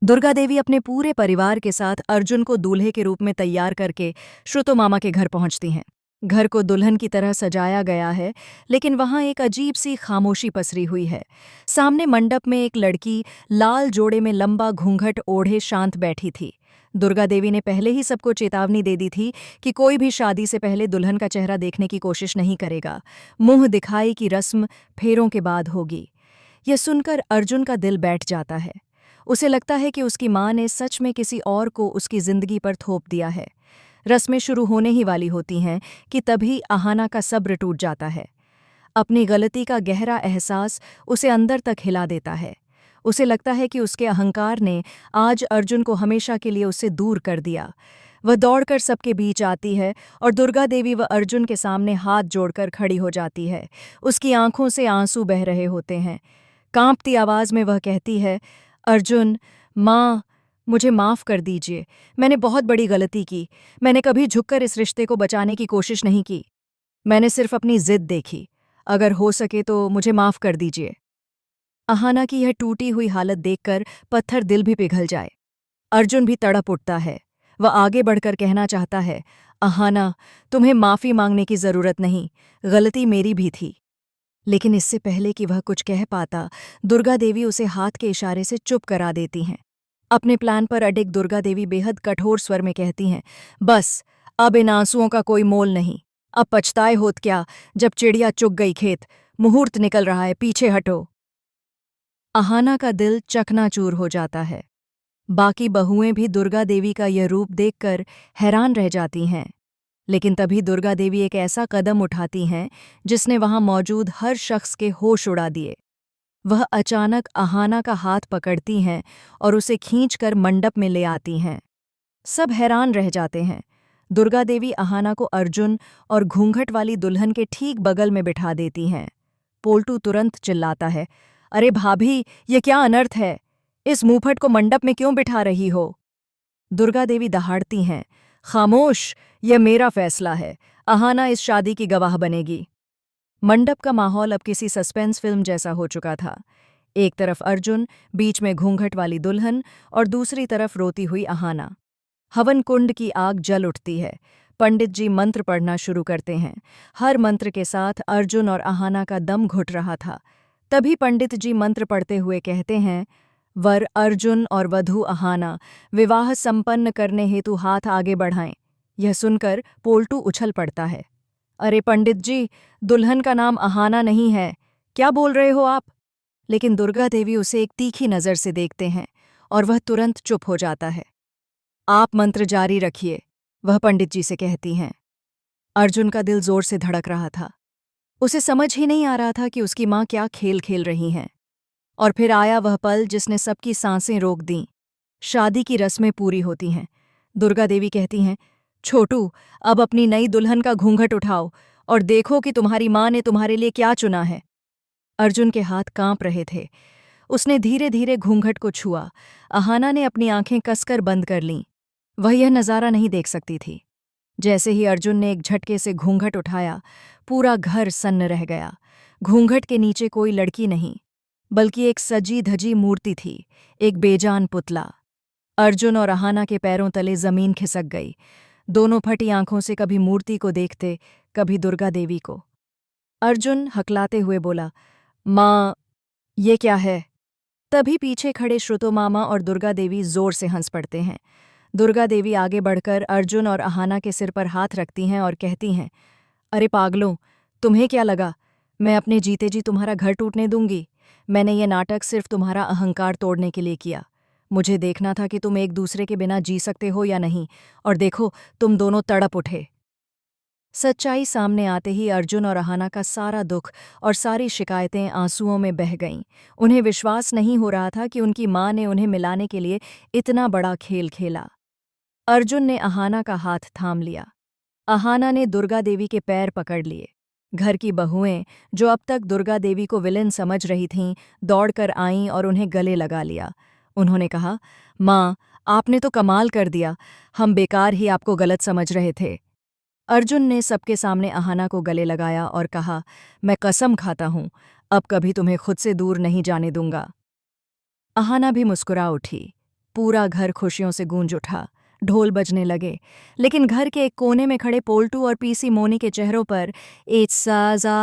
दुर्गा देवी अपने पूरे परिवार के साथ अर्जुन को दूल्हे के रूप में तैयार करके श्रुतो मामा के घर पहुंचती हैं। घर को दुल्हन की तरह सजाया गया है, लेकिन वहां एक अजीब सी खामोशी पसरी हुई है। सामने मंडप में एक लड़की लाल जोड़े में लंबा घूंघट ओढ़े शांत बैठी थी। दुर्गा देवी ने पहले ही सबको चेतावनी दे दी थी कि कोई भी शादी से पहले दुल्हन का चेहरा देखने की कोशिश नहीं करेगा। मुंह दिखाई की रस्म फेरों के बाद होगी। यह सुनकर अर्जुन का दिल बैठ जाता है। उसे लगता है कि उसकी माँ ने सच में किसी और को उसकी जिंदगी पर थोप दिया है। रस्में शुरू होने ही वाली होती हैं कि तभी आहाना का सब्र टूट जाता है। अपनी गलती का गहरा एहसास उसे अंदर तक हिला देता है। उसे लगता है कि उसके अहंकार ने आज अर्जुन को हमेशा के लिए उससे दूर कर दिया। वह दौड़कर सबके बीच आती है और दुर्गा देवी व अर्जुन के सामने हाथ जोड़कर खड़ी हो जाती है। उसकी आंखों से आंसू बह रहे होते हैं। कांपती आवाज में वह कहती है, अर्जुन, माँ, मुझे माफ़ कर दीजिए। मैंने बहुत बड़ी गलती की। मैंने कभी झुककर इस रिश्ते को बचाने की कोशिश नहीं की। मैंने सिर्फ अपनी जिद देखी। अगर हो सके तो मुझे माफ़ कर दीजिए। अहाना की यह टूटी हुई हालत देखकर पत्थर दिल भी पिघल जाए। अर्जुन भी तड़प उठता है। वह आगे बढ़कर कहना चाहता है, अहाना, तुम्हें माफ़ी मांगने की ज़रूरत नहीं। गलती मेरी भी थी। लेकिन इससे पहले कि वह कुछ कह पाता, दुर्गा देवी उसे हाथ के इशारे से चुप करा देती हैं। अपने प्लान पर अडिग दुर्गा देवी बेहद कठोर स्वर में कहती हैं, बस, अब इन आंसुओं का कोई मोल नहीं। अब पछताए होत क्या, जब चिड़िया चुग गई खेत। मुहूर्त निकल रहा है, पीछे हटो। अहाना का दिल चकनाचूर हो जाता है। बाकी बहुएं भी दुर्गा देवी का यह रूप देखकर हैरान रह जाती हैं। लेकिन तभी दुर्गा देवी एक ऐसा कदम उठाती हैं जिसने वहां मौजूद हर शख्स के होश उड़ा दिए। वह अचानक अहाना का हाथ पकड़ती हैं और उसे खींचकर मंडप में ले आती हैं। सब हैरान रह जाते हैं। दुर्गा देवी अहाना को अर्जुन और घूंघट वाली दुल्हन के ठीक बगल में बिठा देती हैं। पोल्टू तुरंत चिल्लाता है, अरे भाभी, ये क्या अनर्थ है? इस मुंहफट को मंडप में क्यों बिठा रही हो? दुर्गा देवी दहाड़ती हैं, खामोश, यह मेरा फैसला है। अहाना इस शादी की गवाह बनेगी। मंडप का माहौल अब किसी सस्पेंस फिल्म जैसा हो चुका था। एक तरफ अर्जुन, बीच में घूंघट वाली दुल्हन और दूसरी तरफ रोती हुई अहाना। हवन कुंड की आग जल उठती है। पंडित जी मंत्र पढ़ना शुरू करते हैं। हर मंत्र के साथ अर्जुन और अहाना का दम घुट रहा था। तभी पंडित जी मंत्र पढ़ते हुए कहते हैं, वर अर्जुन और वधू अहाना विवाह संपन्न करने हेतु हाथ आगे बढ़ाएं। यह सुनकर पोल्टू उछल पड़ता है, अरे पंडित जी, दुल्हन का नाम अहाना नहीं है। क्या बोल रहे हो आप? लेकिन दुर्गा देवी उसे एक तीखी नज़र से देखते हैं और वह तुरंत चुप हो जाता है। आप मंत्र जारी रखिए, वह पंडित जी से कहती हैं। अर्जुन का दिल जोर से धड़क रहा था। उसे समझ ही नहीं आ रहा था कि उसकी माँ क्या खेल खेल रही हैं। और फिर आया वह पल जिसने सबकी सांसें रोक दीं। शादी की रस्में पूरी होती हैं। दुर्गा देवी कहती हैं, छोटू, अब अपनी नई दुल्हन का घूंघट उठाओ और देखो कि तुम्हारी माँ ने तुम्हारे लिए क्या चुना है। अर्जुन के हाथ कांप रहे थे। उसने धीरे धीरे घूंघट को छुआ। अहाना ने अपनी आंखें कसकर बंद कर लीं। वह यह नज़ारा नहीं देख सकती थी। जैसे ही अर्जुन ने एक झटके से घूंघट उठाया, पूरा घर सन्न रह गया। घूंघट के नीचे कोई लड़की नहीं, बल्कि एक सजी धजी मूर्ति थी, एक बेजान पुतला। अर्जुन और अहाना के पैरों तले जमीन खिसक गई। दोनों फटी आंखों से कभी मूर्ति को देखते, कभी दुर्गा देवी को। अर्जुन हकलाते हुए बोला, माँ, ये क्या है? तभी पीछे खड़े श्रुतो मामा और दुर्गा देवी जोर से हंस पड़ते हैं। दुर्गा देवी आगे बढ़कर अर्जुन और अहाना के सिर पर हाथ रखती हैं और कहती हैं, अरे पागलों, तुम्हें क्या लगा मैं अपने जीते जी तुम्हारा घर टूटने दूंगी? मैंने ये नाटक सिर्फ तुम्हारा अहंकार तोड़ने के लिए किया। मुझे देखना था कि तुम एक दूसरे के बिना जी सकते हो या नहीं, और देखो, तुम दोनों तड़प उठे। सच्चाई सामने आते ही अर्जुन और अहाना का सारा दुख और सारी शिकायतें आंसुओं में बह गईं। उन्हें विश्वास नहीं हो रहा था कि उनकी माँ ने उन्हें मिलाने के लिए इतना बड़ा खेल खेला। अर्जुन ने अहाना का हाथ थाम लिया। अहाना ने दुर्गा देवी के पैर पकड़ लिए। घर की बहुएं, जो अब तक दुर्गा देवी को विलेन समझ रही थीं, दौड़कर आईं और उन्हें गले लगा लिया। उन्होंने कहा, माँ, आपने तो कमाल कर दिया। हम बेकार ही आपको गलत समझ रहे थे। अर्जुन ने सबके सामने अहाना को गले लगाया और कहा, मैं कसम खाता हूं, अब कभी तुम्हें खुद से दूर नहीं जाने दूंगा। अहाना भी मुस्कुरा उठी। पूरा घर खुशियों से गूंज उठा। ढोल बजने लगे, लेकिन घर के एक कोने में खड़े पोल्टू और पीसी मोनी के चेहरों पर एक साजा